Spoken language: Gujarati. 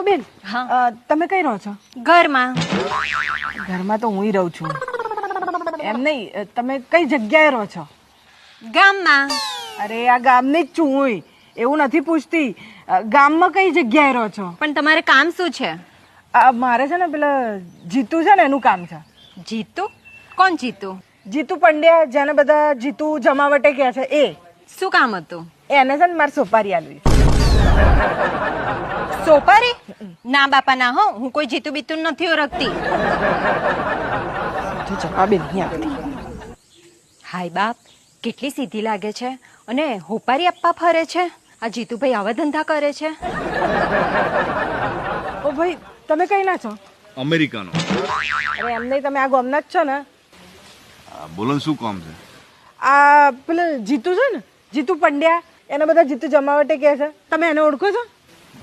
ઓ બેન, હા. તમે કઈ રહો છો? ઘરમાં. ઘરમાં તો હું રહું છું. એમ નહીં, તમે કઈ જગ્યાએ રહો છો? ગામમાં. અરે આ ગામની જ છું હું. એવું નથી પૂછતી, ગામમાં કઈ જગ્યાએ રહો છો? પણ તમારે કામ શું છે? મારે છે ને પેલા જીતુ છે ને એનું કામ છે. જીતુ? કોણ જીતુ? જીતુ પંડ્યા, જેને બધા જીતુ જમાવટે કહે છે એ. શું કામ હતું? એને છે ને મારે સોપારી આલવી. સોપારી? ના બાપા ના હો, હું કોઈ જીતુ બીતુ નથી ઓળખતી. તો જવાબે નહીં આપતી. હાય બાપ, કેટલી સીધી લાગે છે અને હોપારી આપવા ફરે છે. આ જીતુભાઈ આવા ધંધા કરે છે. ઓ ભાઈ, તમે કઈ ના છો? અમેરિકાનો. અરે એમ નહીં, તમે આ ગામના જ છો ને? બોલો ને, શું કામ છે? આ પેલા જીતુ છે ને, જીતુ પંડ્યા, એને બધા જીતુ જમાવટે કહે છે. તમે એને ઓળખો છો?